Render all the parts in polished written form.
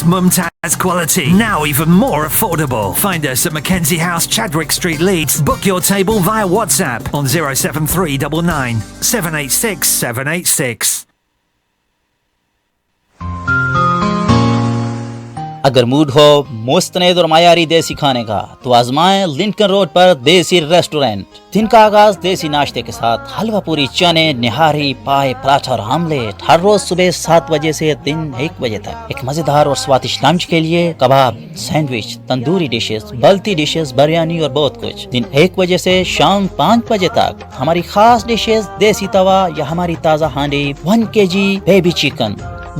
Mumtaz quality, now even more affordable. Find us at Mackenzie House, Chadwick Street, Leeds. Book your table via WhatsApp on 07399 786 786. अगर mood हो मुस्तनद और मायारी देसी खाने का तो आजमाएं लिंकन रोड पर देसी रेस्टोरेंट। दिन का आगाज देसी नाश्ते के साथ हलवा पूरी, चने, निहारी, पाए, पराठा और आमलेट। हर रोज सुबह 7 बजे से दिन 1 बजे तक। एक मजेदार और स्वादिष्ट लंच के लिए kebab, sandwich, tandoori dishes, balti dishes, biryani और बहुत कुछ। दिन 1 बजे से शाम 5 बजे तक हमारी खास डिशेस, देसी तवा या हमारी ताज़ा हांडी, 1 kg बेबी चिकन,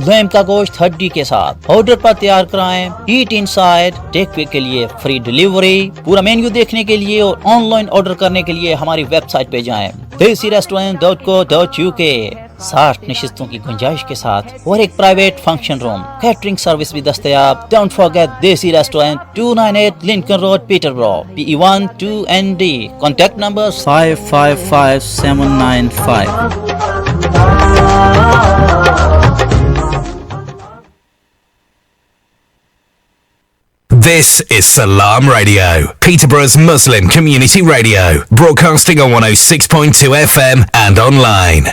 लैम का गोश्त हड्डी के साथ। ऑर्डर पर तैयार कराएं। ईट इनसाइड, टेक अवे के लिए फ्री डिलीवरी। पूरा मेन्यू देखने के लिए और ऑनलाइन ऑर्डर करने के लिए हमारी वेबसाइट पे जाएं desirestaurant.co.uk। 60 नशिस्तों की गुंजाइश के साथ और एक private function room, catering service भी दस्तयाब। डोंट फॉरगेट देसी restaurant, 298 Lincoln road, पीटरब्रो, PE1 2ND। Contact number 555795। This is Salam Radio, Peterborough's Muslim community radio, broadcasting on 106.2 FM and online.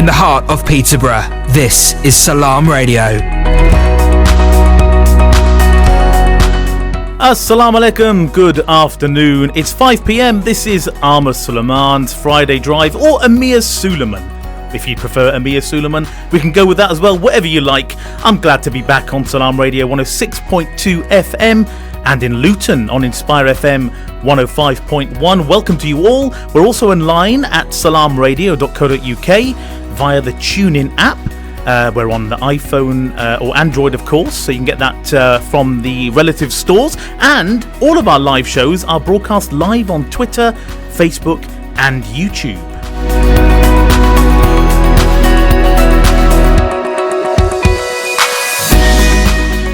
In the heart of Peterborough, this is Salam Radio. Assalamu alaikum, good afternoon. It's 5 p.m. This is Amir Suleman's Friday Drive, or Amir Suleman. If you prefer Amir Suleman, we can go with that as well, whatever you like. I'm glad to be back on Salam Radio 106.2 FM and in Luton on Inspire FM 105.1. Welcome to you all. We're also online at salamradio.co.uk via the TuneIn app. We're on the iPhone or Android, of course, so you can get that from the relative stores. And all of our live shows are broadcast live on Twitter, Facebook and YouTube.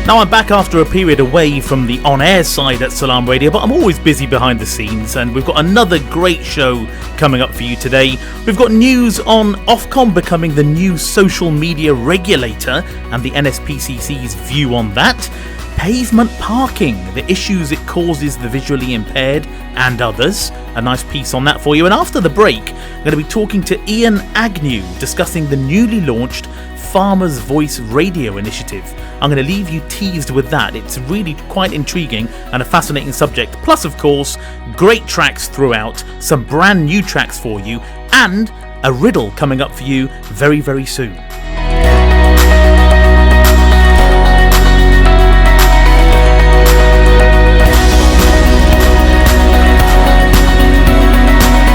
Now I'm back after a period away from the on-air side at Salam Radio, but I'm always busy behind the scenes, and we've got another great show coming up for you today. We've got news on Ofcom becoming the new social media regulator and the NSPCC's view on that. Pavement parking, the issues it causes the visually impaired and others. A nice piece on that for you. And after the break, I'm going to be talking to Ian Agnew, discussing the newly launched Farmers Voice Radio initiative. I'm going to leave you teased with that. It's really quite intriguing and a fascinating subject. Plus, of course, great tracks throughout, some brand new tracks for you, and a riddle coming up for you very, very soon.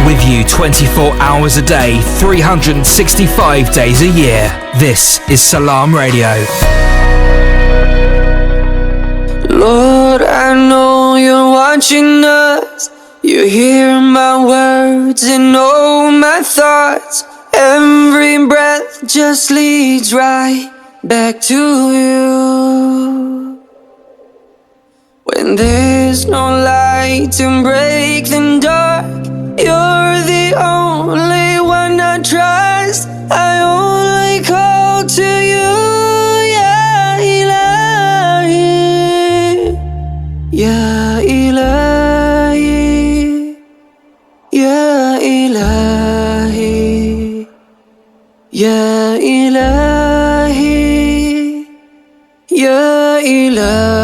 With you 24 hours a day, 365 days a year. This is Salam Radio. Lord, I know you're watching us. You hear my words and know my thoughts. Every breath just leads right back to you. When there's no light to break the dark, you're the only one I trust. I only call to you, Ya Ilahi, Ya Ilahi, Ya Ilahi, Ya Ilahi, Ya Ilahi.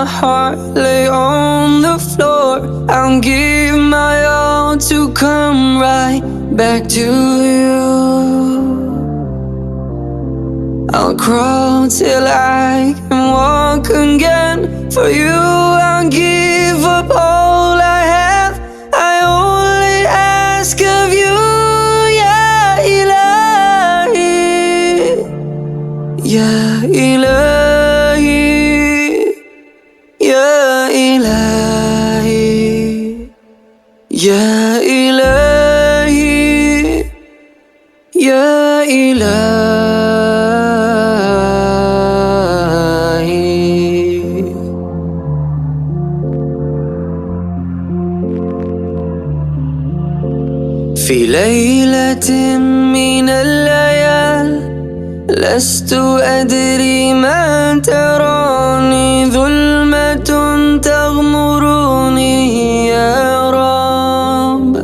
Heart lay on the floor, I'll give my all to come right back to you. I'll crawl till I can walk again. For you I'll give up all I have. I only ask of you, Ya Ilahi, Ya Ilahi, Ya Ilahi, Ya Ilahi, إلهي في ليلة من الليال لست أدري ما تراني ظلمة تغمرني يا رب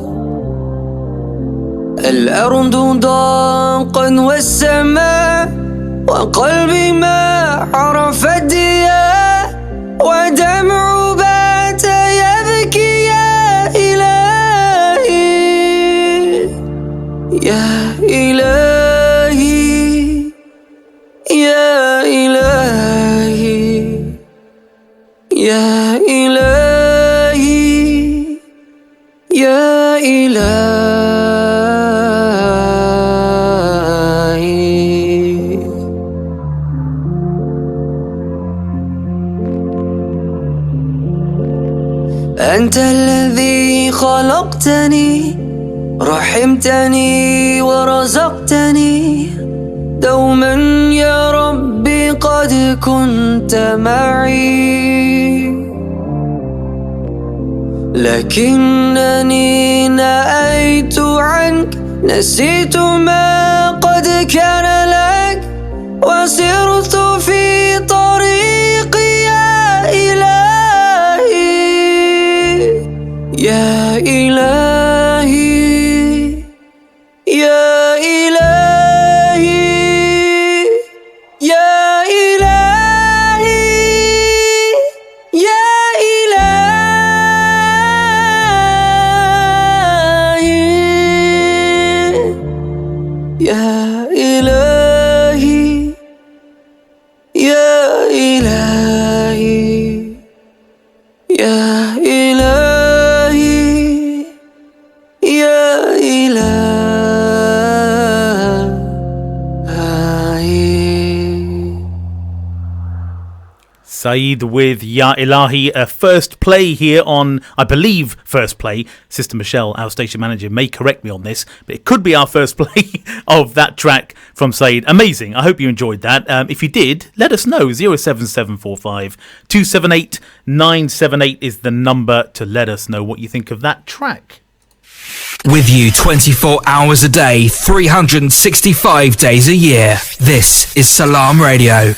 الأرض ضاقا والسماء وقلبي ما عرف الدياء ودمع بات يبكي يا إلهي يا إلهي يا إلهي يا إلهي يا إلهي أنت الذي خلقتني رحمتني ورزقتني دوما يا ربي قد كنت معي لكنني نأيت عنك نسيت ما قد كان لك وسرت في طريقي يا إلهي يا إلهي يا إلهي يا إلهي يا إلهي يا إلهي يا إلهي يا إلهي يا إلهي Siedd with Ya Ilahi, a first play here on, I believe, first play. Sister Michelle, our station manager, may correct me on this, but it could be our first play of that track from Siedd. Amazing. I hope you enjoyed that. If you did, let us know. 07745 278 978 is the number to let us know what you think of that track. With you 24 hours a day, 365 days a year. This is Salam Radio.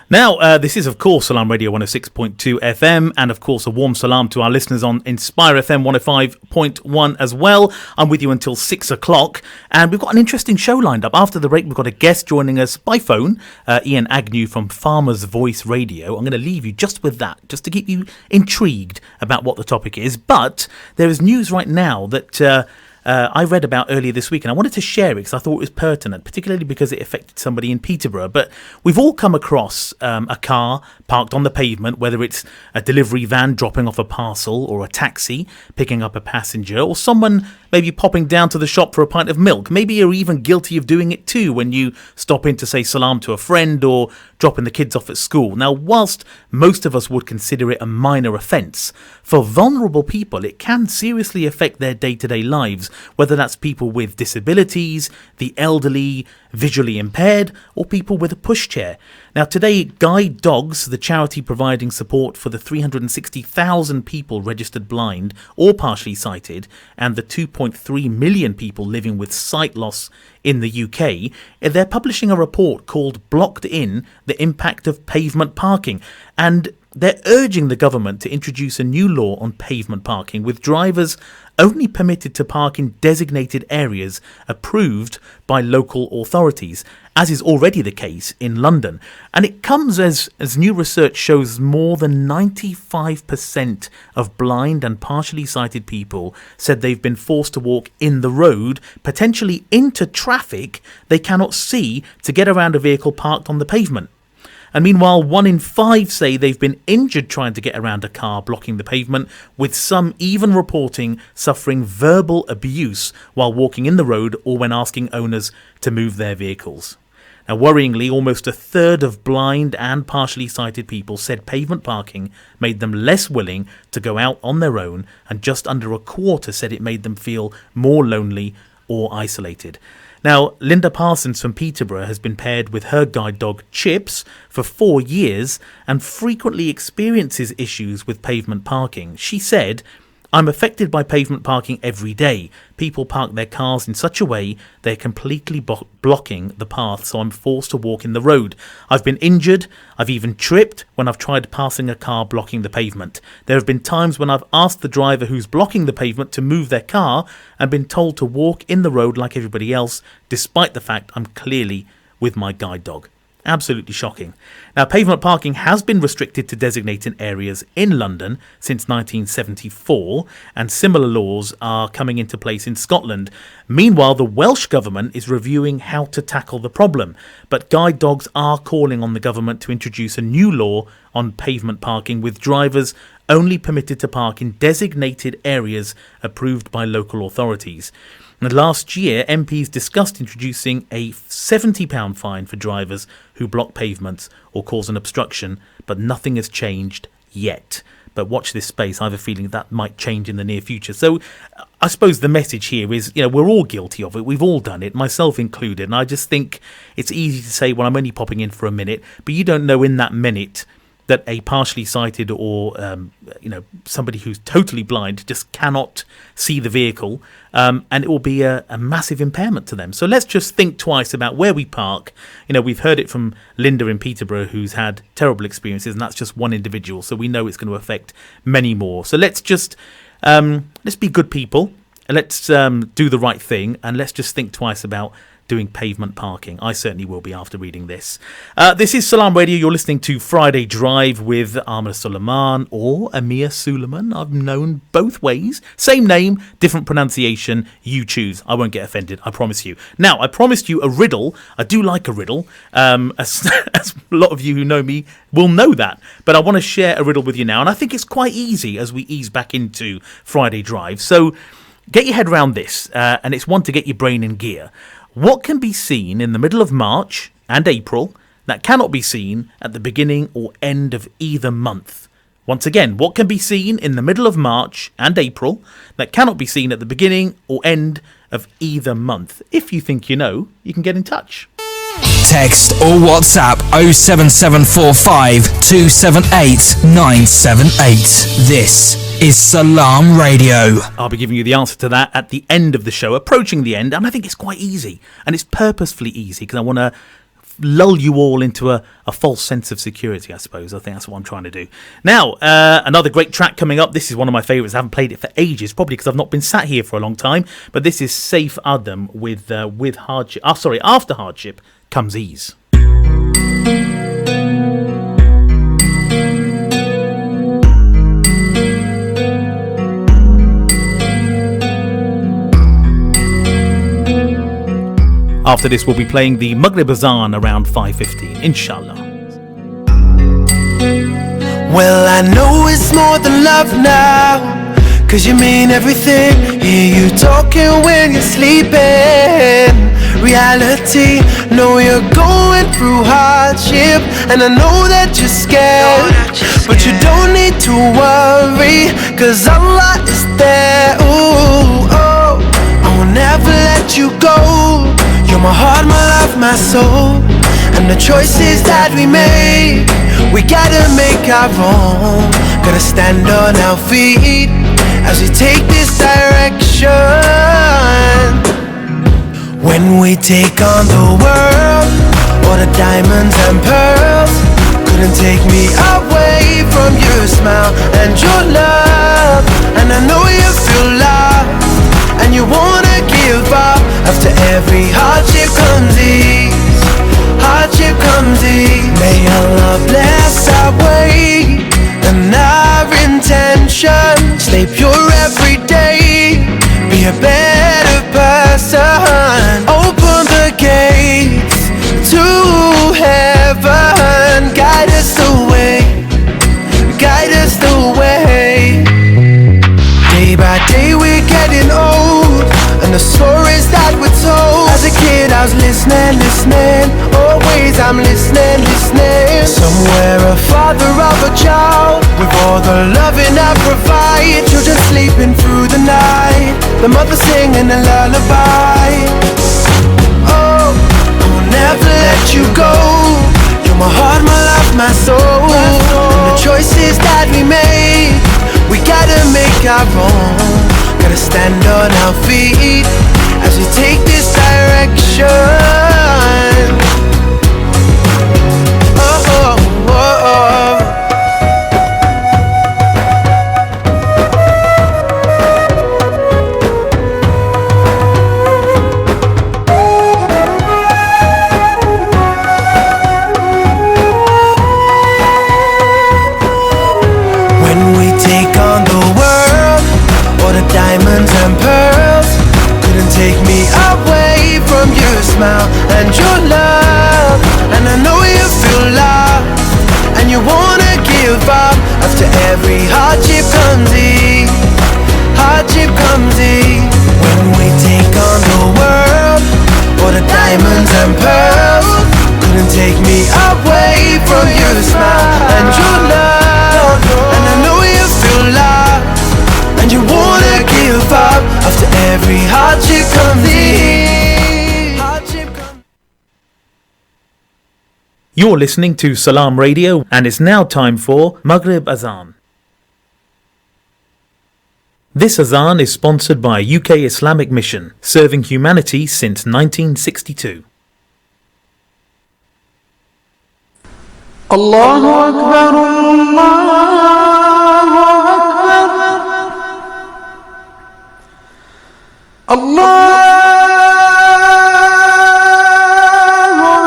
Now, this is, of course, Salam Radio 106.2 FM, and, of course, a warm salam to our listeners on Inspire FM 105.1 as well. I'm with you until 6 o'clock, and we've got an interesting show lined up. After the break, we've got a guest joining us by phone, Ian Agnew from Farmers Voice Radio. I'm going to leave you just with that, just to keep you intrigued about what the topic is. But there is news right now that I read about earlier this week, and I wanted to share it because I thought it was pertinent, particularly because it affected somebody in Peterborough. But we've all come across a car parked on the pavement, whether it's a delivery van dropping off a parcel, or a taxi picking up a passenger, or someone maybe popping down to the shop for a pint of milk. Maybe you're even guilty of doing it too when you stop in to say salam to a friend or dropping the kids off at school. Now, whilst most of us would consider it a minor offence, for vulnerable people it can seriously affect their day-to-day lives, whether that's people with disabilities, the elderly, visually impaired, or people with a pushchair. Now, today, Guide Dogs, the charity providing support for the 360,000 people registered blind or partially sighted, and the 2.3 million people living with sight loss in the UK, they're publishing a report called Blocked In, the Impact of Pavement Parking. And they're urging the government to introduce a new law on pavement parking, with drivers only permitted to park in designated areas approved by local authorities, as is already the case in London. And it comes as new research shows more than 95% of blind and partially sighted people said they've been forced to walk in the road, potentially into traffic they cannot see, to get around a vehicle parked on the pavement. And meanwhile, 1 in 5 say they've been injured trying to get around a car blocking the pavement, with some even reporting suffering verbal abuse while walking in the road or when asking owners to move their vehicles. Now, worryingly, almost a third of blind and partially sighted people said pavement parking made them less willing to go out on their own, and just under a quarter said it made them feel more lonely or isolated. Now, Linda Parsons from Peterborough has been paired with her guide dog Chips for 4 years and frequently experiences issues with pavement parking. She said, "I'm affected by pavement parking every day. People park their cars in such a way they're completely blocking the path, so I'm forced to walk in the road. I've been injured. I've even tripped when I've tried passing a car blocking the pavement. There have been times when I've asked the driver who's blocking the pavement to move their car and been told to walk in the road like everybody else, despite the fact I'm clearly with my guide dog." Absolutely shocking. Now, pavement parking has been restricted to designated areas in London since 1974, and similar laws are coming into place in Scotland. Meanwhile, the Welsh Government is reviewing how to tackle the problem, but guide dogs are calling on the government to introduce a new law on pavement parking, with drivers only permitted to park in designated areas approved by local authorities. And last year, MPs discussed introducing a £70 fine for drivers who block pavements or cause an obstruction, but nothing has changed yet. But watch this space. I have a feeling that might change in the near future. So I suppose the message here is, we're all guilty of it. We've all done it, myself included. And I just think it's easy to say, well, I'm only popping in for a minute, but you don't know in that minute that a partially sighted or somebody who's totally blind just cannot see the vehicle, and it will be a massive impairment to them. So let's just think twice about where we park. We've heard it from Linda in Peterborough, who's had terrible experiences, and that's just one individual, so we know it's going to affect many more. So let's just let's be good people, let's do the right thing, and let's just think twice about doing pavement parking. I certainly will be after reading this. This is Salam Radio. You're listening to Friday Drive with Amir Suleman or Amir Suleman. I've known both ways. Same name, different pronunciation. You choose. I won't get offended. I promise you. Now, I promised you a riddle. I do like a riddle. As a lot of you who know me will know that. But I want to share a riddle with you now. And I think it's quite easy as we ease back into Friday Drive. So get your head around this. And it's one to get your brain in gear. What can be seen in the middle of March and April that cannot be seen at the beginning or end of either month? Once again, what can be seen in the middle of March and April that cannot be seen at the beginning or end of either month? If you think you know, you can get in touch. Text or WhatsApp 07745 278 978. This is Salam Radio. I'll be giving you the answer to that at the end of the show, approaching the end, and I think it's quite easy, and it's purposefully easy because I want to lull you all into a false sense of security, I suppose. I think that's what I'm trying to do. Now, another great track coming up. This is one of my favourites. I haven't played it for ages, probably because I've not been sat here for a long time, but this is Saif Adam with Hardship. After Hardship comes Ease. After this, we'll be playing the Maghrib Azan around 5:15, inshallah. Well, I know it's more than love now, 'cause you mean everything. Hear you talking when you're sleeping. Reality, know you're going through hardship, and I know that you're scared, but you don't need to worry, 'cause Allah is there. Ooh, oh, I will never let you go. You're my heart, my love, my soul, and the choices that we make, we gotta make our own. Gotta stand on our feet as we take this direction. When we take on the world, all the diamonds and pearls couldn't take me away from your smile and your love. And I know you feel lost, and you wanna give up. After every hardship comes ease, hardship comes ease. May Allah bless our way and our intention. Stay pure every day, be a better person. Open the gates to heaven. Guide us the way, guide us the way. Day by day we're getting old, and the stories that we're told. As a kid I was listening. Always I'm listening. Somewhere a father of a child with all the loving I provide. Children sleeping through the night, the mother singing a lullaby. Oh, I will never let you go. You're my heart, my life, my soul. And the choices that we make, we gotta make our own. Gotta stand on our feet as we take this direction. Oh, oh, oh, oh. Diamonds and pearls couldn't take me away from your smile and your love. And I know you feel lost and you wanna give up. After every hardship comes easy, hardship comes easy. When we take on the world, all the diamonds and pearls couldn't take me away from your smile and your love. And I know you feel lost and you wanna give up. After every hardship comes in. You're listening to Salam Radio, and it's now time for Maghrib Azan. This Azan is sponsored by UK Islamic Mission, serving humanity since 1962. Allahu Akbar, Allahu Akbar, Allahu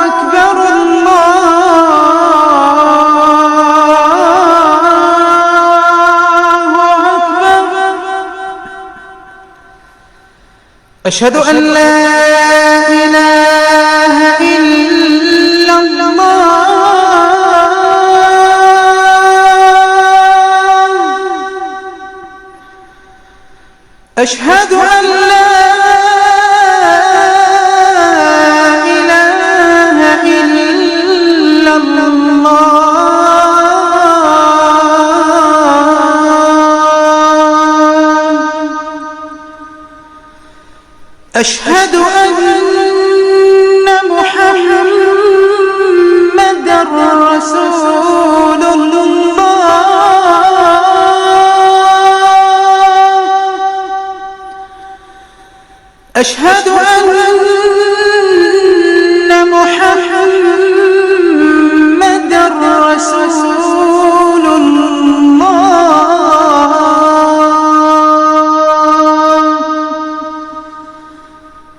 Akbar, Allahu Akbar. Ashhadu an la ilaha illa Allah. أشهد أن لا إله إلا الله. أشهد أن محمدًا رسول الله. أشهد أن محمدًا رسول الله.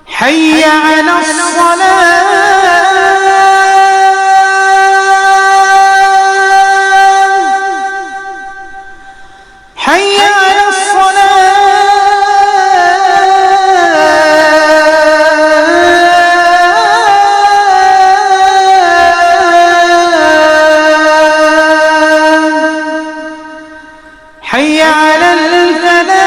حي على الصلاة. حي على الصلاة. حي على الفلاح.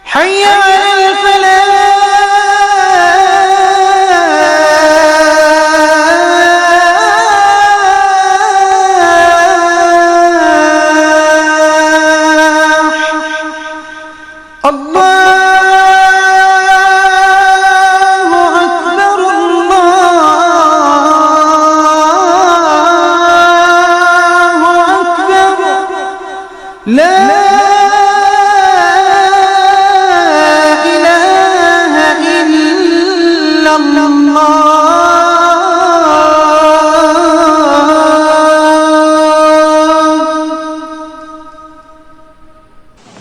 حي على الفلاح.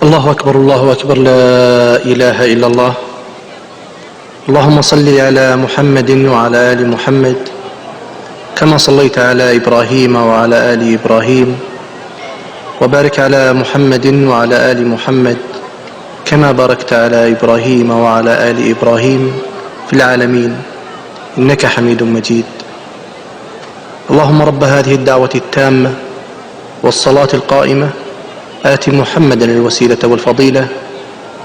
الله أكبر الله أكبر لا إله إلا الله. اللهم صل على محمد وعلى آل محمد كما صليت على إبراهيم وعلى آل إبراهيم، وبارك على محمد وعلى آل محمد كما باركت على إبراهيم وعلى آل إبراهيم في العالمين إنك حميد مجيد. اللهم رب هذه الدعوة التامة والصلاة القائمة آت محمدا الوسيلة والفضيلة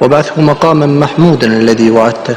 وابعثه مقاما محمودا الذي وعدته.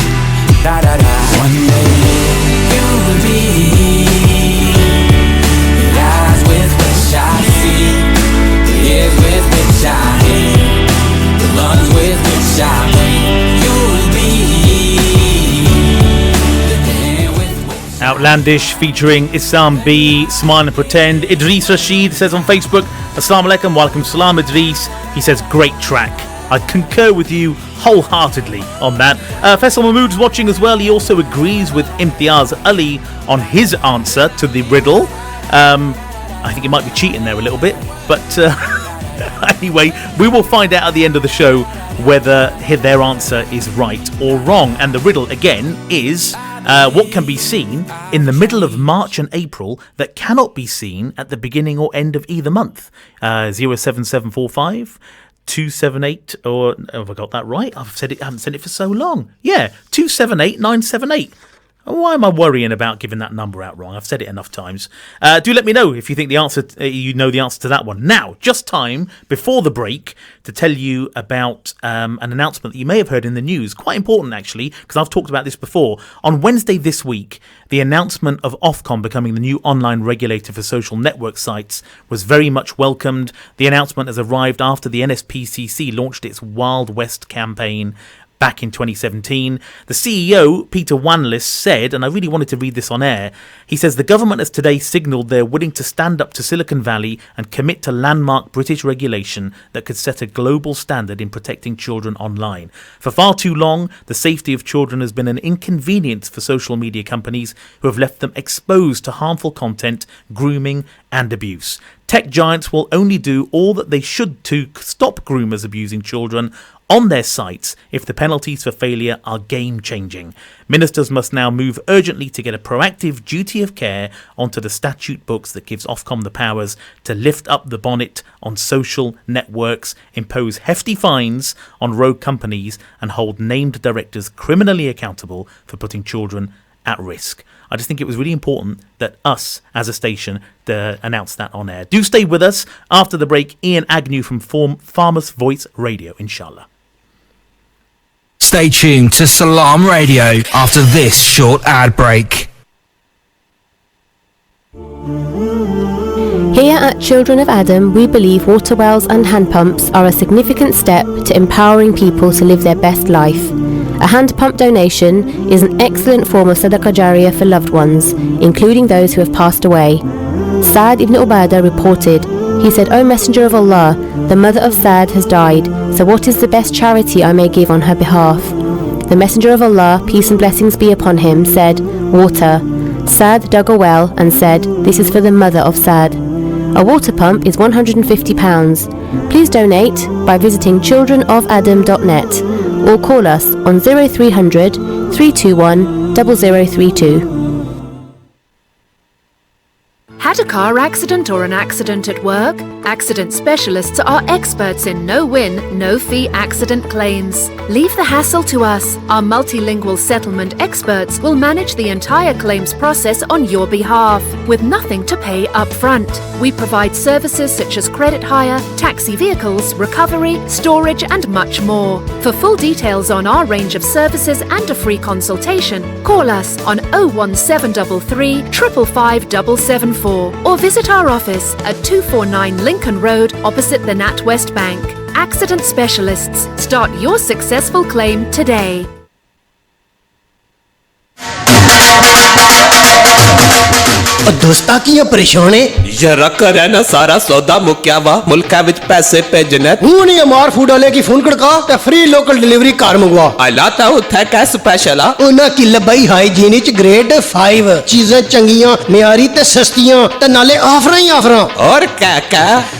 Outlandish featuring Issam B, Smile and Pretend. Idris Rashid says on Facebook, Assalamu alaikum, walaikum salam Idris. He says, great track. I concur with you wholeheartedly on that. Faisal Mahmood's watching as well. He also agrees with Imtiaz Ali on his answer to the riddle. I think he might be cheating there a little bit, but anyway, we will find out at the end of the show whether their answer is right or wrong. And the riddle again is what can be seen in the middle of March and April that cannot be seen at the beginning or end of either month. 07745 278, or have I got that right? I haven't said it for so long. Yeah, 278978. Why am I worrying about giving that number out wrong? I've said it enough times. Do let me know if you think the answer, you know the answer to that one. Now, just time before the break to tell you about an announcement that you may have heard in the news. Quite important, actually, because I've talked about this before. On Wednesday this week, the announcement of Ofcom becoming the new online regulator for social network sites was very much welcomed. The announcement has arrived after the NSPCC launched its Wild West campaign back in 2017. The CEO, Peter Wanless, said, and I really wanted to read this on air, he says the government has today signalled they're willing to stand up to Silicon Valley and commit to landmark British regulation that could set a global standard in protecting children online. For far too long, the safety of children has been an inconvenience for social media companies who have left them exposed to harmful content, grooming and abuse. Tech giants will only do all that they should to stop groomers abusing children on their sites if the penalties for failure are game-changing. Ministers must now move urgently to get a proactive duty of care onto the statute books that gives Ofcom the powers to lift up the bonnet on social networks, impose hefty fines on rogue companies and hold named directors criminally accountable for putting children at risk. I just think it was really important that us as a station announced that on air. Do stay with us. After the break, Ian Agnew from Farmers Voice Radio, inshallah. Stay tuned to Salam Radio after this short ad break. Here at Children of Adam, we believe water wells and hand pumps are a significant step to empowering people to live their best life. A hand pump donation is an excellent form of sadaqah jariyah for loved ones, including those who have passed away. Siedd ibn Ubadah reported, he said, O Messenger of Allah, the mother of Siedd has died, so what is the best charity I may give on her behalf? The Messenger of Allah, peace and blessings be upon him, said, water. Siedd dug a well and said, this is for the mother of Siedd. A water pump is £150. Please donate by visiting childrenofadam.net or call us on 0300 321 0032. Had a car accident or an accident at work? Accident specialists are experts in no-win, no-fee accident claims. Leave the hassle to us. Our multilingual settlement experts will manage the entire claims process on your behalf, with nothing to pay up front. We provide services such as credit hire, taxi vehicles, recovery, storage and much more. For full details on our range of services and a free consultation, call us on 01733 555 774 or visit our office at 249 Lincoln Road opposite the NatWest Bank. Accident specialists. Start your successful claim today. दोस्ता कियां परेशान है जरा कर है ना सारा सौदा मुक्या वा मुल्का विच पैसे भेजने हूं नहीं अमार फूड वाले की फोन खड़का ते फ्री लोकल डिलीवरी कार मंगवा आलाता उथे कै स्पेशल आ उना की लबई हाइजीन च ग्रेड 5 चीजें चंगियां म्यारी ते सस्तियां ते नाले ऑफर ही ऑफर और क्या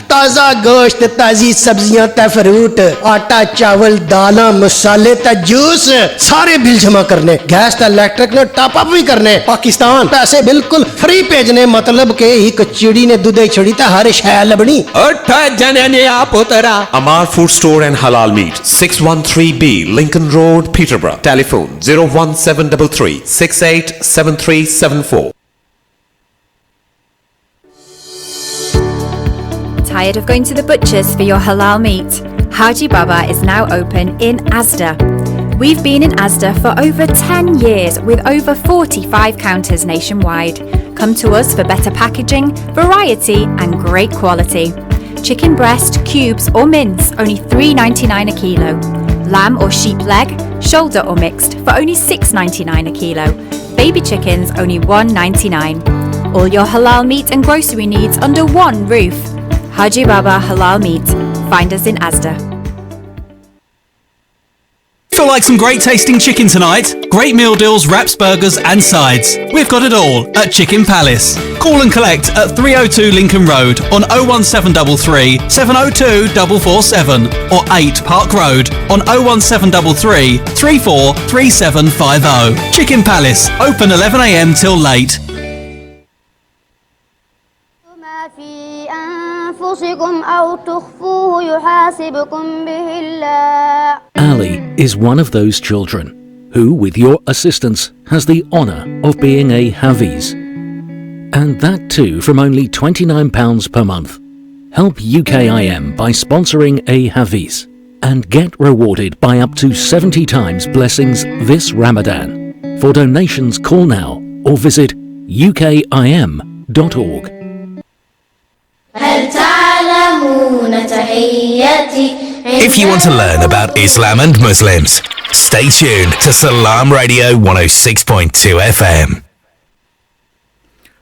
ताजा गोश्त ताजी सब्जियां ते फ्रूट आटा चावल दालां मसाले ते जूस सारे बिल जमा करने गैस ते इलेक्ट्रिक ने टॉप अप भी करने पाकिस्तान पैसे बिल्कुल फ्री भेजने मतलब के एक चिड़ी ने दूध छड़ी ते हर शय लबनी जने ने आप उतरा Amar Food Store and Halal Meat 613B Lincoln Road Peterborough telephone 01733 687374. Tired of going to the butchers for your halal meat? Haji Baba is now open in Asda. We've been in Asda for over 10 years with over 45 counters nationwide. Come to us for better packaging, variety and great quality. Chicken breast, cubes or mince, only $3.99 a kilo. Lamb or sheep leg, shoulder or mixed for only $6.99 a kilo. baby chickens only $1.99. All your halal meat and grocery needs under one roof. Haji Baba Halal Meat. Find us in Asda. Feel like some great tasting chicken tonight? Great meal deals, wraps, burgers and sides. We've got it all at Chicken Palace. Call and collect at 302 Lincoln Road on 01733 702 447 or 8 Park Road on 01733 343750. Chicken Palace, open 11 a.m. till late. Ali is one of those children who, with your assistance, has the honour of being a Hafiz. And that too from only £29 per month. Help UKIM by sponsoring a Hafiz and get rewarded by up to 70 times blessings this Ramadan. For donations, call now or visit ukim.org. If you want to learn about Islam and Muslims, stay tuned to Salam Radio 106.2 FM.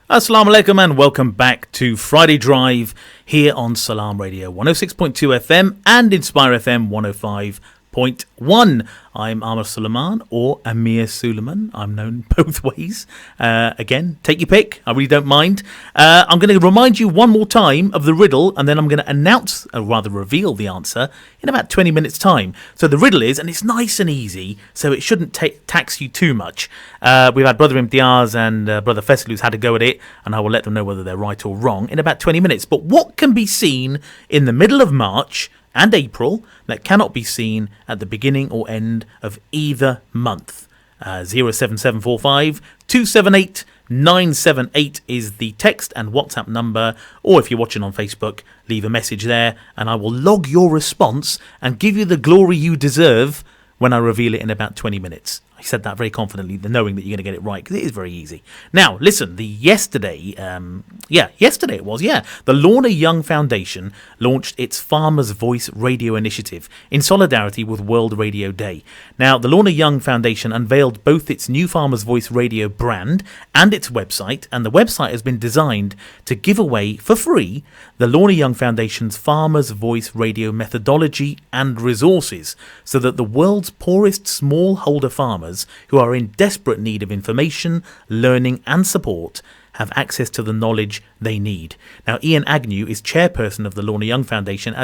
Assalamu alaikum and welcome back to Friday Drive here on Salam Radio 106.2 FM and Inspire FM 105.1. I'm Amir Suleman, or Amir Suleman. I'm known both ways. Again, take your pick. I really don't mind. I'm going to remind you one more time of the riddle, and then I'm going to announce, or rather reveal the answer in about 20 minutes' time. So the riddle is, and it's nice and easy, so it shouldn't tax you too much. We've had Brother Imtiaz and Brother Faisal who's had a go at it, and I will let them know whether they're right or wrong in about 20 minutes. But what can be seen in the middle of March and April that cannot be seen at the beginning or end of either month? 07745 278 978 is the text and WhatsApp number, or if you're watching on Facebook, leave a message there and I will log your response and give you the glory you deserve when I reveal it in about 20 minutes. I said that very confidently, knowing that you're going to get it right, because it is very easy. Now, listen, yesterday it was, the Lorna Young Foundation launched its Farmers' Voice radio initiative in solidarity with World Radio Day. Now, the Lorna Young Foundation unveiled both its new Farmers' Voice radio brand and its website, and the website has been designed to give away for free the Lorna Young Foundation's Farmers' Voice radio methodology and resources, so that the world's poorest smallholder farmers who are in desperate need of information, learning and support have access to the knowledge they need. Now, Ian Agnew is chairperson of the Lorna Young Foundation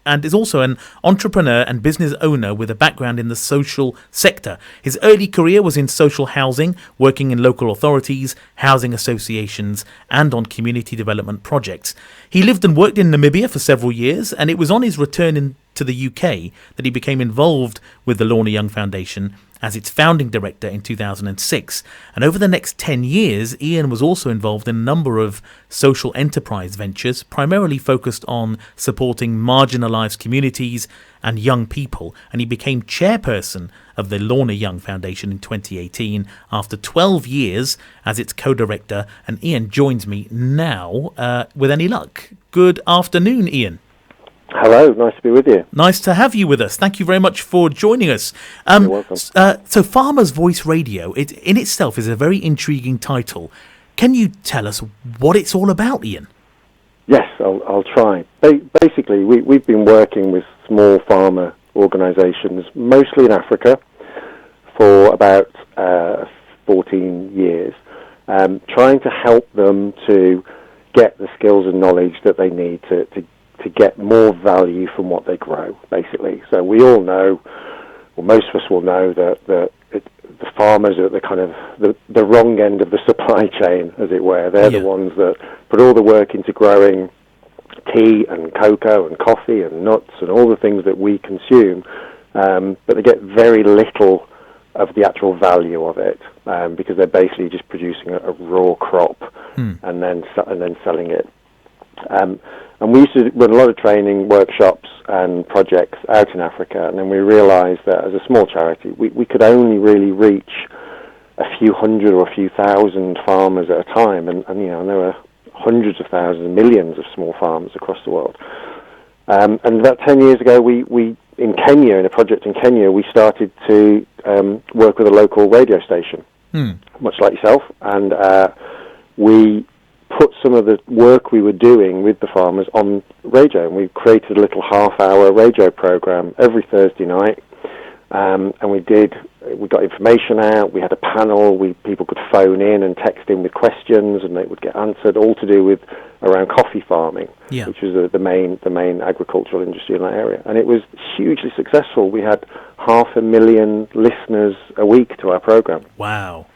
and is also an entrepreneur and business owner with a background in the social sector. His early career was in social housing, working in local authorities, housing associations and on community development projects. He lived and worked in Namibia for several years, and it was on his return to the UK that he became involved with the Lorna Young Foundation as its founding director in 2006. And over the next 10 years, Ian was also involved in a number of social enterprise ventures, primarily focused on supporting marginalised communities and young people. And he became chairperson of the Lorna Young Foundation in 2018 after 12 years as its co-director. And Ian joins me now with any luck. Good afternoon, Ian. Hello, nice to be with you. Nice to have you with us. Thank you very much for joining us. You're welcome. So Farmers' Voice Radio, it in itself is a very intriguing title. Can you tell us what it's all about, Ian? Yes, I'll try. Basically, we've been working with small farmer organisations, mostly in Africa, for about 14 years, trying to help them to get the skills and knowledge that they need to get more value from what they grow, basically. So we all know, or most of us will know, that the farmers are at the kind of the wrong end of the supply chain, as it were. They're the ones that put all the work into growing tea and cocoa and coffee and nuts and all the things that we consume, but they get very little of the actual value of it, because they're basically just producing a raw crop and then selling it. And we used to run a lot of training, workshops and projects out in Africa, and then we realised that as a small charity, we could only really reach a few hundred or a few thousand farmers at a time, and there were hundreds of thousands, millions of small farmers across the world. And about 10 years ago, we in Kenya, in a project in Kenya, we started to work with a local radio station much like yourself, and we put some of the work we were doing with the farmers on radio, and we created a little half-hour radio program every Thursday night, and we got information out, we had a panel, people could phone in and text in with questions, and they would get answered, all to do with around coffee farming, which was the main agricultural industry in that area, and it was hugely successful. We had 500,000 listeners a week to our program. Wow.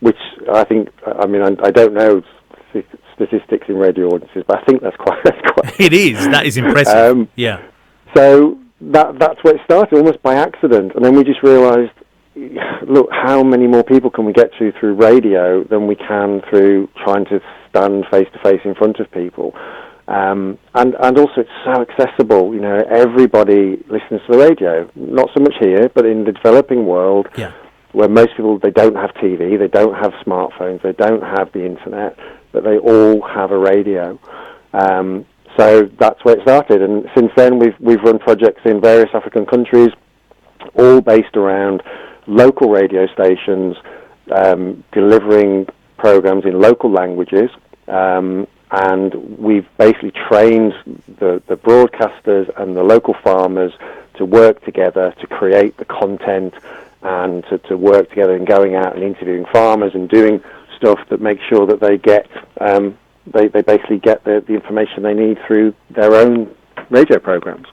Which I think, I don't know statistics in radio audiences, but I think that's quite. It is. That is impressive. Yeah. So that's where it started, almost by accident, and then we just realised, look, how many more people can we get to through radio than we can through trying to stand face to face in front of people, and also it's so accessible. Everybody listens to the radio. Not so much here, but in the developing world. Yeah. Where most people, they don't have TV, they don't have smartphones, they don't have the internet, but they all have a radio. So that's where it started, and since then we've run projects in various African countries, all based around local radio stations, delivering programs in local languages, and we've basically trained the broadcasters and the local farmers to work together to create the content, and to work together and going out and interviewing farmers and doing stuff that makes sure that they get they basically get the information they need through their own radio programs.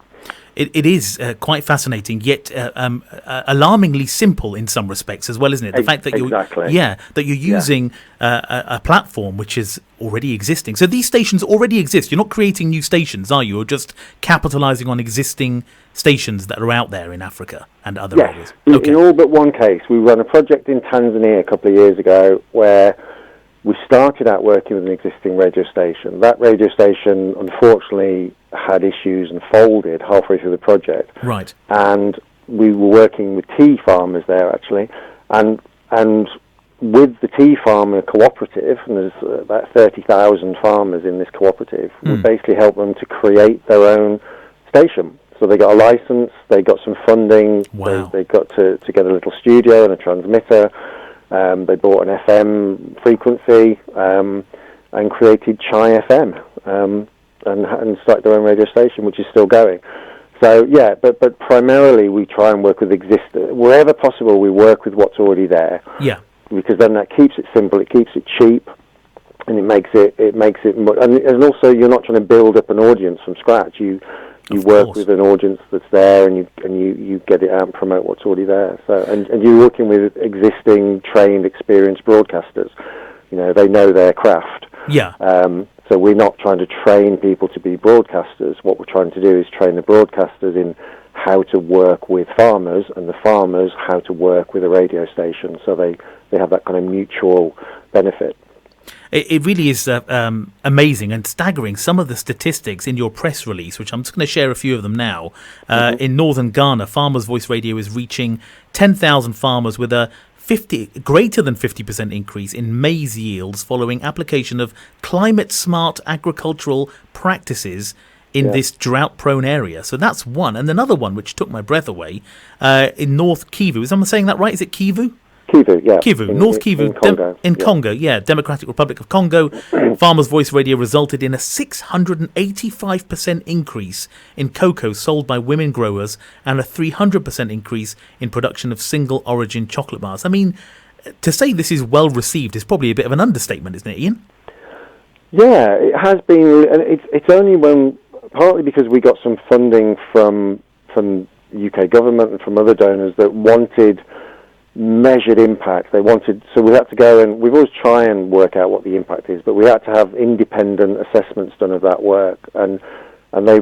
It is quite fascinating, yet alarmingly simple in some respects as well, isn't it? The fact that you're using a platform which is already existing. So these stations already exist. You're not creating new stations, are you? Or just capitalising on existing stations that are out there in Africa and other areas? In all but one case. We ran a project in Tanzania a couple of years ago where we started out working with an existing radio station. That radio station, unfortunately, had issues and folded halfway through the project. Right. And we were working with tea farmers there, actually. And with the tea farmer cooperative, and there's about 30,000 farmers in this cooperative, we basically helped them to create their own station. So they got a license, they got some funding, they got to get a little studio and a transmitter. They bought an FM frequency and created Chai FM and started their own radio station, which is still going. So but primarily we try and work with wherever possible. We work with what's already there. Yeah. Because then that keeps it simple, it keeps it cheap, and it makes it and also you're not trying to build up an audience from scratch. You work with an audience that's there, and you get it out and promote what's already there. So and you're working with existing, trained, experienced broadcasters. They know their craft. Yeah. So we're not trying to train people to be broadcasters. What we're trying to do is train the broadcasters in how to work with farmers, and the farmers how to work with a radio station. So they have that kind of mutual benefit. It really is amazing and staggering, some of the statistics in your press release, which I'm just going to share a few of them now. In northern Ghana, Farmers Voice Radio is reaching 10,000 farmers with a greater than 50% increase in maize yields following application of climate-smart agricultural practices in this drought-prone area. So that's one. And another one, which took my breath away, in North Kivu. Is I saying that right? Is it Kivu? Kivu, yeah. Kivu, North Kivu, in Congo, Democratic Republic of Congo. Farmers Voice Radio resulted in a 685% increase in cocoa sold by women growers and a 300% increase in production of single-origin chocolate bars. I mean, to say this is well received is probably a bit of an understatement, isn't it, Ian? Yeah, it has been, and it's only partly because we got some funding from the UK government and from other donors that wanted measured impact. So we had to go, and we've always tried and work out what the impact is, but we had to have independent assessments done of that work, and they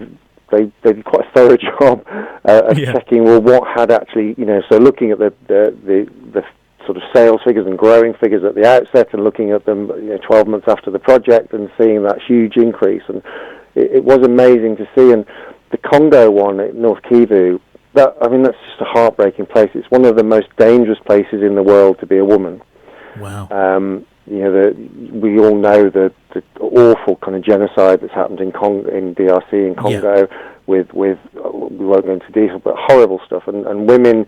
did quite a thorough job of checking what had actually, so looking at the sort of sales figures and growing figures at the outset, and looking at them 12 months after the project and seeing that huge increase, and it was amazing to see. And the Congo one at North Kivu, that's just a heartbreaking place. It's one of the most dangerous places in the world to be a woman. Wow. We all know the awful kind of genocide that's happened in DRC, in Congo, with we won't go into detail, but horrible stuff. And women,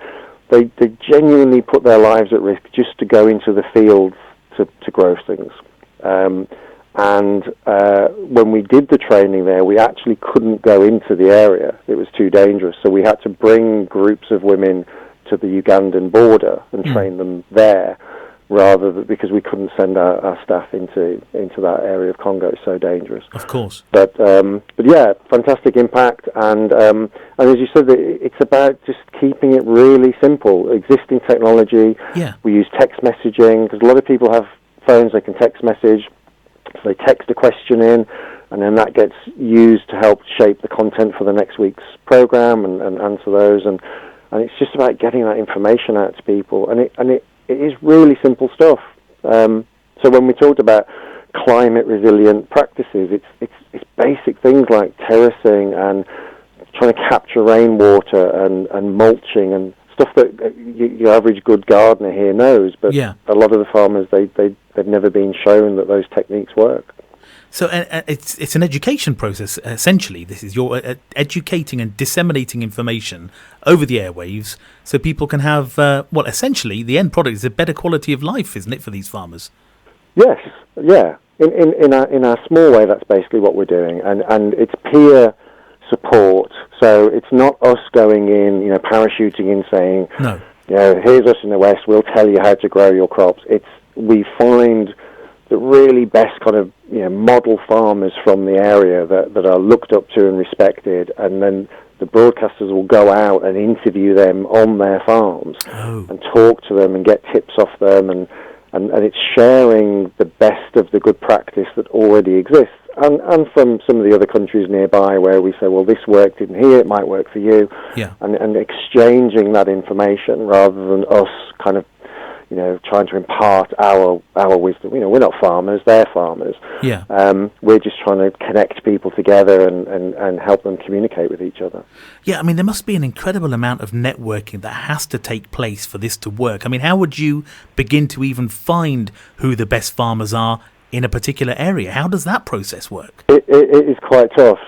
they genuinely put their lives at risk just to go into the fields to grow things. And when we did the training there, we actually couldn't go into the area. It was too dangerous. So we had to bring groups of women to the Ugandan border and train them there, because we couldn't send our staff into that area of Congo. It's so dangerous. Of course. But yeah, fantastic impact. And as you said, it's about just keeping it really simple. Existing technology. Yeah. We use text messaging, because a lot of people have phones they can text message. So they text a question in, and then that gets used to help shape the content for the next week's program and answer those. And it's just about getting that information out to people. And it is really simple stuff. So when we talked about climate resilient practices, it's basic things like terracing and trying to capture rainwater and mulching and stuff that your average good gardener here knows. But a lot of the farmers, they've never been shown that those techniques work. So it's an education process, essentially. This is you're educating and disseminating information over the airwaves so people can have, essentially the end product is a better quality of life, isn't it, for these farmers? Yes, yeah. In our small way, that's basically what we're doing. And it's peer support. So it's not us going in, parachuting in saying, no, here's us in the West, we'll tell you how to grow your crops. We find the really best kind of model farmers from the area that are looked up to and respected, and then the broadcasters will go out and interview them on their farms and talk to them and get tips off them, and it's sharing the best of the good practice that already exists, and from some of the other countries nearby where we say, well, this worked in here, it might work for you, and exchanging that information rather than us kind of trying to impart our wisdom. We're not farmers, they're farmers. Yeah. We're just trying to connect people together and help them communicate with each other. Yeah, I mean, there must be an incredible amount of networking that has to take place for this to work. I mean, how would you begin to even find who the best farmers are in a particular area? How does that process work? It is quite tough.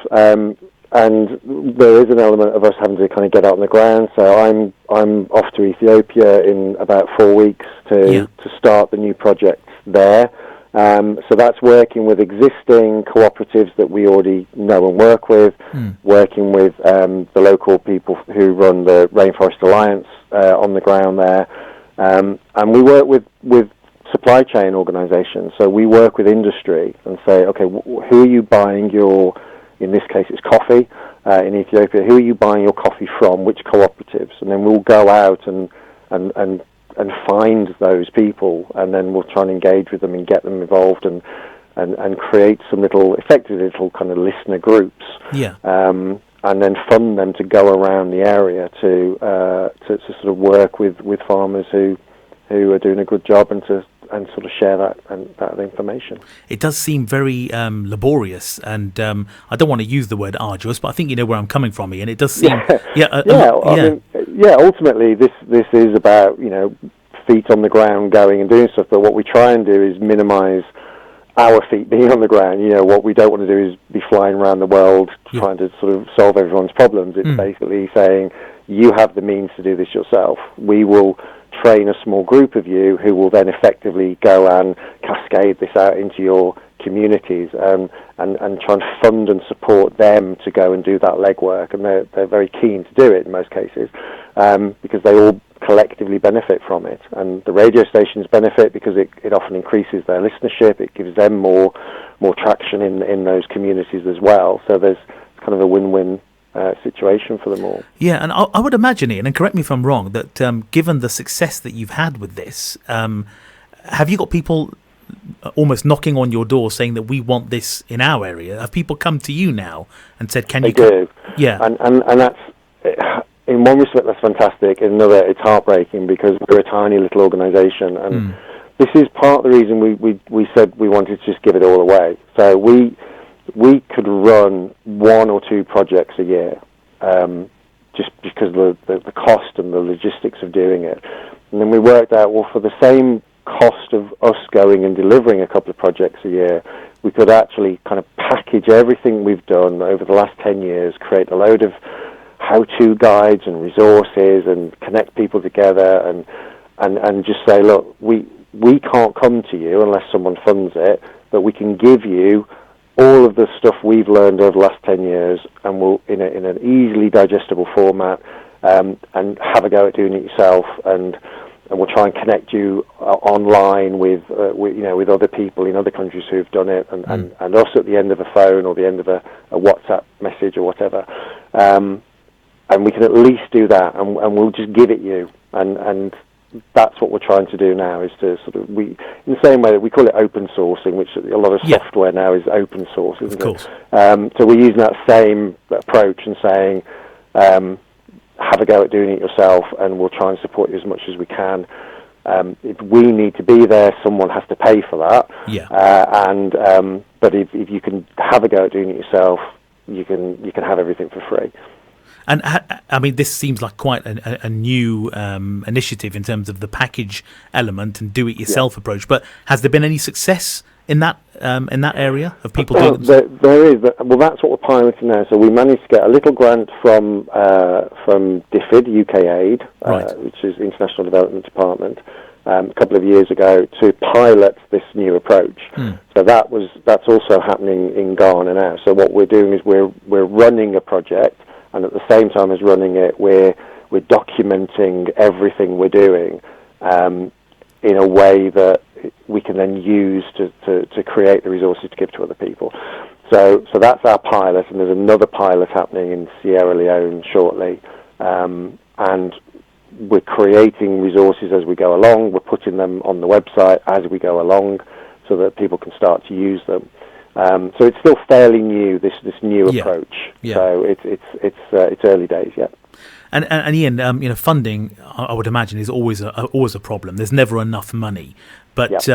And there is an element of us having to kind of get out on the ground. So I'm off to Ethiopia in about 4 weeks to start the new project there. So that's working with existing cooperatives that we already know and work with, working with the local people who run the Rainforest Alliance on the ground there. And we work with supply chain organizations. So we work with industry and say, okay, who are you buying your... In this case, it's coffee in Ethiopia. Who are you buying your coffee from? Which cooperatives? And then we'll go out and find those people, and then we'll try and engage with them and get them involved and create some effective little kind of listener groups. Yeah. And then fund them to go around the area to sort of work with farmers who are doing a good job and sort of share that information. It does seem very laborious, and I don't want to use the word arduous, but I think you know where I'm coming from, Ian. It does seem, ultimately, this is about feet on the ground, going and doing stuff. But what we try and do is minimise our feet being on the ground. What we don't want to do is be flying around the world trying to sort of solve everyone's problems. It's basically saying you have the means to do this yourself. We will train a small group of you who will then effectively go and cascade this out into your communities and try and fund and support them to go and do that legwork. And they're very keen to do it in most cases because they all collectively benefit from it. And the radio stations benefit because it often increases their listenership. It gives them more traction in those communities as well. So there's kind of a win-win situation for them all. Yeah, and I would imagine, Ian, and correct me if I'm wrong, that given the success that you've had with this, have you got people almost knocking on your door saying that we want this in our area? Have people come to you now and said, can you... They do. Yeah. And that's, in one respect, that's fantastic. In another, it's heartbreaking because we're a tiny little organisation, and this is part of the reason we said we wanted to just give it all away. So we could run 1 or 2 projects a year, just because of the cost and the logistics of doing it. And then we worked out, well, for the same cost of us going and delivering a couple of projects a year, we could actually kind of package everything we've done over the last 10 years, create a load of how-to guides and resources and connect people together and just say, look, we can't come to you unless someone funds it, but we can give you all of the stuff we've learned over the last 10 years, and we'll in an easily digestible format, and have a go at doing it yourself, and we'll try and connect you online with other people in other countries who've done it, and us at the end of a phone or the end of a WhatsApp message or whatever, and we can at least do that, and we'll just give it you, and that's what we're trying to do now, is to sort of, in the same way that we call it open sourcing, which a lot of software now is open source, isn't it? So we're using that same approach and saying, have a go at doing it yourself, and we'll try and support you as much as we can. If we need to be there, someone has to pay for that. But if you can have a go at doing it yourself, you can have everything for free. And I mean, this seems like quite a new initiative in terms of the package element and do-it-yourself approach. But has there been any success in that area of people doing it? There is. Well, that's what we're piloting now. So we managed to get a little grant from DFID, UK Aid, which is International Development Department, a couple of years ago, to pilot this new approach. So that's also happening in Ghana now. So what we're doing is we're running a project, and at the same time as running it, we're documenting everything we're doing in a way that we can then use to create the resources to give to other people. So that's our pilot, and there's another pilot happening in Sierra Leone shortly, and we're creating resources as we go along. We're putting them on the website as we go along, so that people can start to use them. So it's still fairly new, this new approach. So it's early days yet. And Ian, funding, I would imagine, is always a problem. There's never enough money, but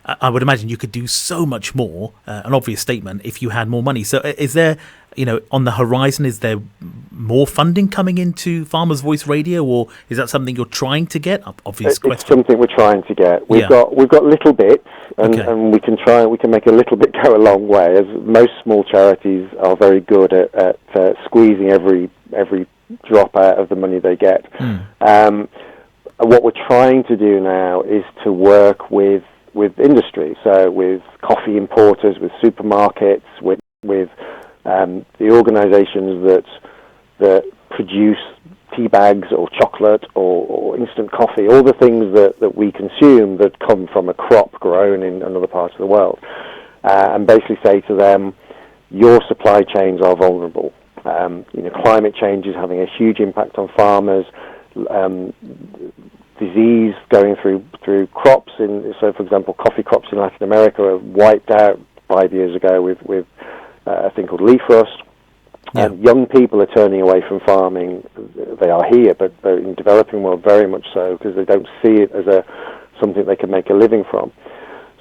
I would imagine you could do so much more. An obvious statement, if you had more money. So is there, on the horizon, is there more funding coming into Farmers Voice Radio, or is that something you're trying to get? Obvious question. It's something we're trying to get. We've got little bits, and we can make a little bit go a long way. As most small charities are very good at squeezing every drop out of the money they get. What we're trying to do now is to work with industry, so with coffee importers, with supermarkets, with the organisations that produce tea bags or chocolate or instant coffee, all the things that we consume that come from a crop grown in another part of the world, and basically say to them, your supply chains are vulnerable. Climate change is having a huge impact on farmers. Disease going through crops. So, for example, coffee crops in Latin America were wiped out 5 years ago with a thing called leaf rust. Young people are turning away from farming. They are here, but in the developing world very much so, because they don't see it as something they can make a living from.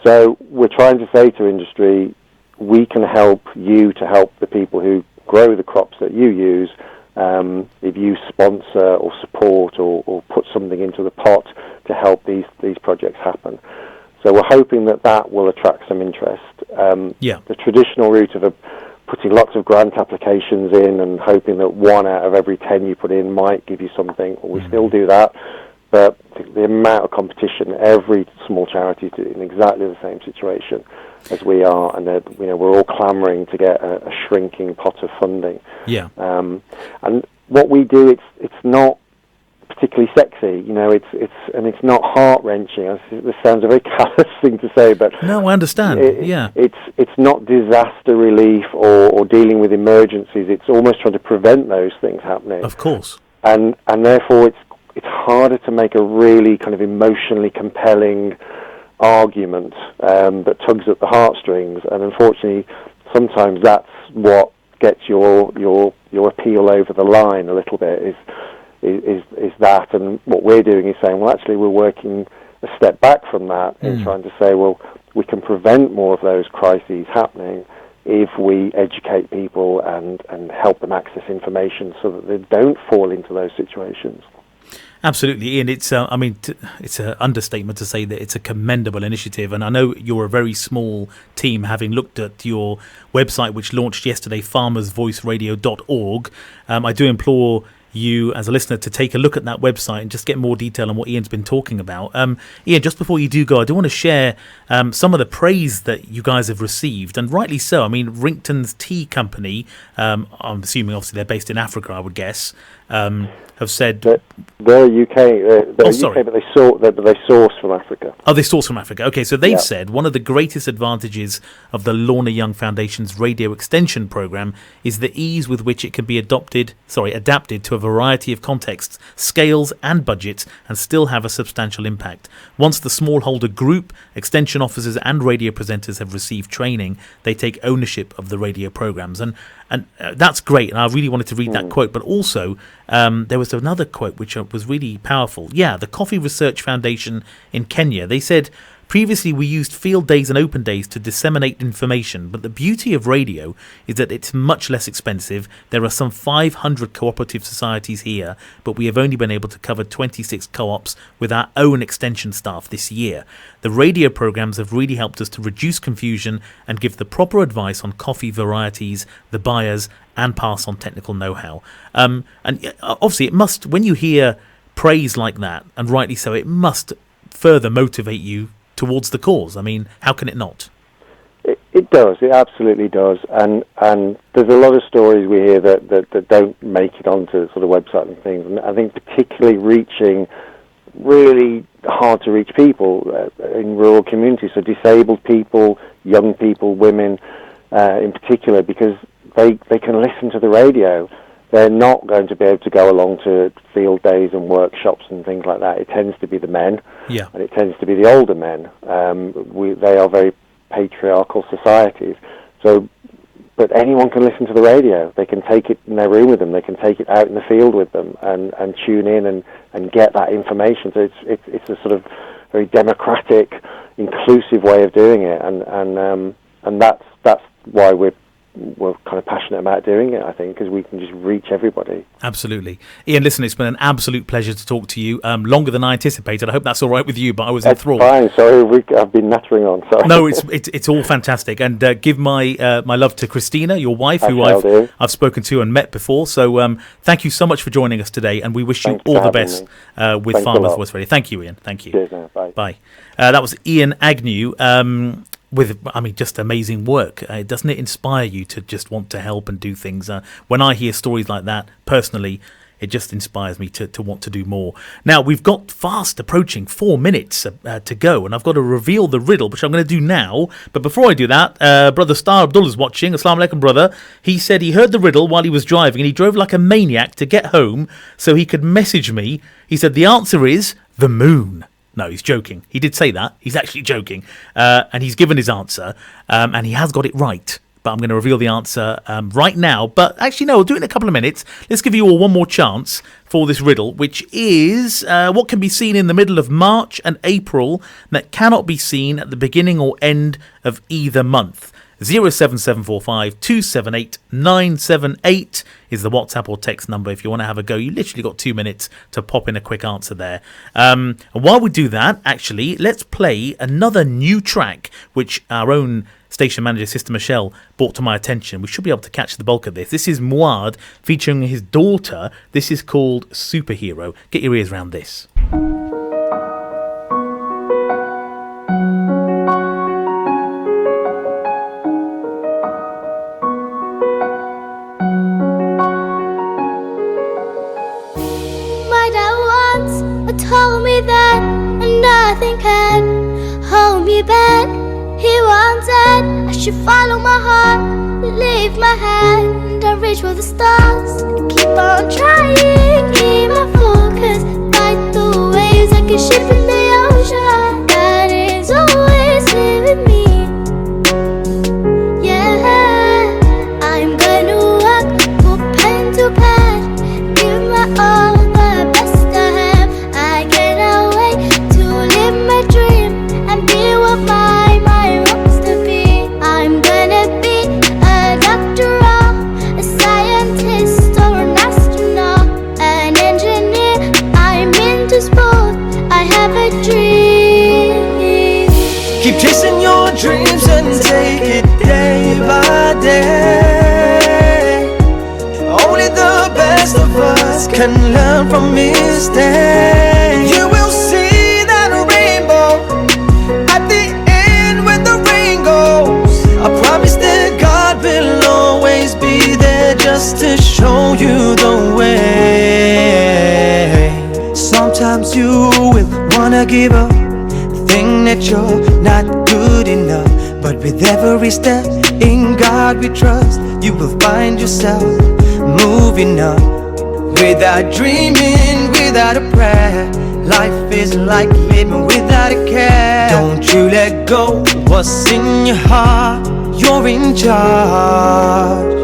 So we're trying to say to industry, we can help you to help the people who grow the crops that you use, if you sponsor or support or put something into the pot to help these projects happen. So we're hoping that will attract some interest. The traditional route of putting lots of grant applications in and hoping that 1 out of every 10 you put in might give you something, we still do that. But the amount of competition, every small charity is in exactly the same situation as we are, and we're all clamouring to get a shrinking pot of funding. And what we do, it's not particularly sexy, it's not heart wrenching. This sounds a very callous thing to say, but no, I understand. It's not disaster relief or dealing with emergencies. It's almost trying to prevent those things happening. Of course, and therefore it's harder to make a really kind of emotionally compelling argument that tugs at the heartstrings, and unfortunately sometimes that's what gets your appeal over the line a little bit, is that. And what we're doing is saying, well, actually we're working a step back from that in trying to say, well, we can prevent more of those crises happening if we educate people and help them access information so that they don't fall into those situations. Absolutely, Ian. It's it's an understatement to say that it's a commendable initiative, and I know you're a very small team, having looked at your website, which launched yesterday, farmersvoiceradio.org. I do implore you as a listener to take a look at that website and just get more detail on what Ian's been talking about. Ian, just before you do go, I do want to share some of the praise that you guys have received, and rightly so. I mean, Rington's Tea Company, I'm assuming obviously they're based in Africa, I would guess, have said they're UK. UK, but they source from Africa. Oh, they source from Africa. Okay, so they've said one of the greatest advantages of the Lorna Young Foundation's radio extension program is the ease with which it can be adapted to a variety of contexts, scales, and budgets, and still have a substantial impact. Once the smallholder group, extension officers, and radio presenters have received training, they take ownership of the radio programs, and that's great. And I really wanted to read that quote, but also there was another quote which was really powerful. Yeah, the Coffee Research Foundation in Kenya, they said, previously we used field days and open days to disseminate information, but the beauty of radio is that it's much less expensive. There are some 500 cooperative societies here, but we have only been able to cover 26 co-ops with our own extension staff this year. The radio programs have really helped us to reduce confusion and give the proper advice on coffee varieties, the buyers, and pass on technical know-how. And obviously it must, when you hear praise like that, and rightly so, it must further motivate you towards the cause. I mean, how can it not? It does. It absolutely does. And there's a lot of stories we hear that don't make it onto sort of website and things. And I think particularly reaching really hard to reach people in rural communities, so disabled people, young people, women in particular, because they can listen to the radio. They're not going to be able to go along to field days and workshops and things like that. It tends to be the men, and it tends to be the older men. They are very patriarchal societies. So, but anyone can listen to the radio. They can take it in their room with them. They can take it out in the field with them and tune in and get that information. So it's a sort of very democratic, inclusive way of doing it, and that's why we're kind of passionate about doing it, I think, because we can just reach everybody. Absolutely. Ian, listen, it's been an absolute pleasure to talk to you. Longer than I anticipated. I hope that's all right with you, but I was enthralled. Fine. Sorry, I've been nattering on. Sorry. No, it's all fantastic. And give my love to Christina, your wife, who I've spoken to and met before. So thank you so much for joining us today, and we wish you all the best with Farmers Voice Radio. Thank you, Ian. Thank you. Cheers, man. Bye. Bye. That was Ian Agnew. With, just amazing work. Doesn't it inspire you to just want to help and do things? When I hear stories like that, personally, it just inspires me to want to do more. Now, we've got fast approaching 4 minutes to go, and I've got to reveal the riddle, which I'm going to do now. But before I do that, Brother Star Abdullah's watching. Assalamu alaikum, brother. He said he heard the riddle while he was driving, and he drove like a maniac to get home so he could message me. He said the answer is the moon. No, he's joking. He did say that. He's actually joking. And he's given his answer. And he has got it right. But I'm going to reveal the answer right now. But actually, no, we'll do it in a couple of minutes. Let's give you all one more chance for this riddle, which is what can be seen in the middle of March and April that cannot be seen at the beginning or end of either month. 07745 278 978 is the WhatsApp or text number if you want to have a go. You literally got 2 minutes to pop in a quick answer there. And while we do that, actually, let's play another new track which our own station manager, Sister Michelle, brought to my attention. We should be able to catch the bulk of this. This is Muad featuring his daughter. This is called Superhero. Get your ears around this. Told me that nothing can hold me back. He wanted I should follow my heart, leave my hand and reach for the stars. Keep on trying, keep my focus, fight the waves like a ship in the ocean. God is always with me. Yeah, I'm gonna walk, put pen to pad, give my all. best of us can learn from mistakes. You will see that rainbow at the end when the rain goes. I promise that God will always be there just to show you the way. Sometimes you will wanna give up, think that you're not good enough, but with every step in God we trust, you will find yourself moving up. Without dreaming, without a prayer, life is like living without a care. Don't you let go what's in your heart, you're in charge.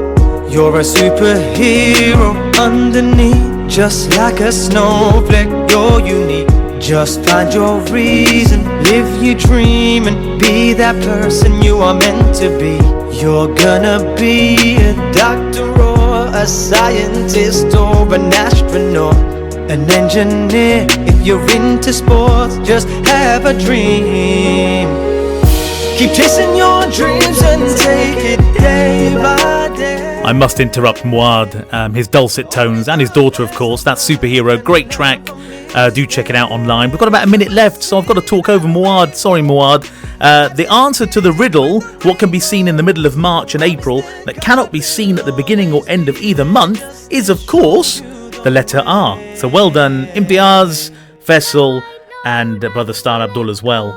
You're a superhero underneath, just like a snowflake, you're unique. Just find your reason, live your dream, and be that person you are meant to be. You're gonna be a doctor or a scientist or an astronaut, an engineer. If you're into sports, just have a dream. Keep chasing your dreams and take it day by day. I must interrupt Muad, his dulcet tones, and his daughter, of course. That's Superhero, great track. Do check it out online. We've got about a minute left, so I've got to talk over Muad. Sorry, Muad. The answer to the riddle, what can be seen in the middle of March and April that cannot be seen at the beginning or end of either month, is, of course, the letter R. So well done, Imtiaz, Faisal, and Brother Star Abdul as well.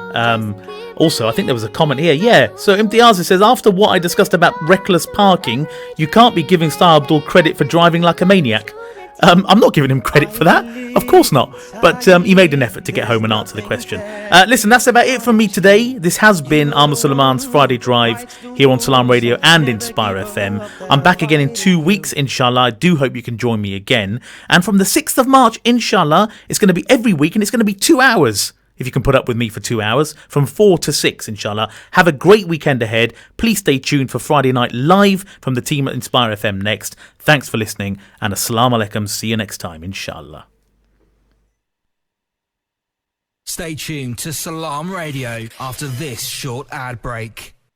Also, I think there was a comment here. Yeah, so Imtiaz says, after what I discussed about reckless parking, you can't be giving Star Abdul credit for driving like a maniac. I'm not giving him credit for that. Of course not. But he made an effort to get home and answer the question. Listen, that's about it from me today. This has been Amir Suleman's Friday Drive here on Salam Radio and Inspire FM. I'm back again in 2 weeks, inshallah. I do hope you can join me again. And from the 6th of March, inshallah, it's going to be every week and it's going to be 2 hours. If you can put up with me for 2 hours, from 4 to 6, inshallah. Have a great weekend ahead. Please stay tuned for Friday Night Live from the team at Inspire FM next. Thanks for listening, and Assalamu Alaikum. See you next time, inshallah. Stay tuned to Salam Radio after this short ad break.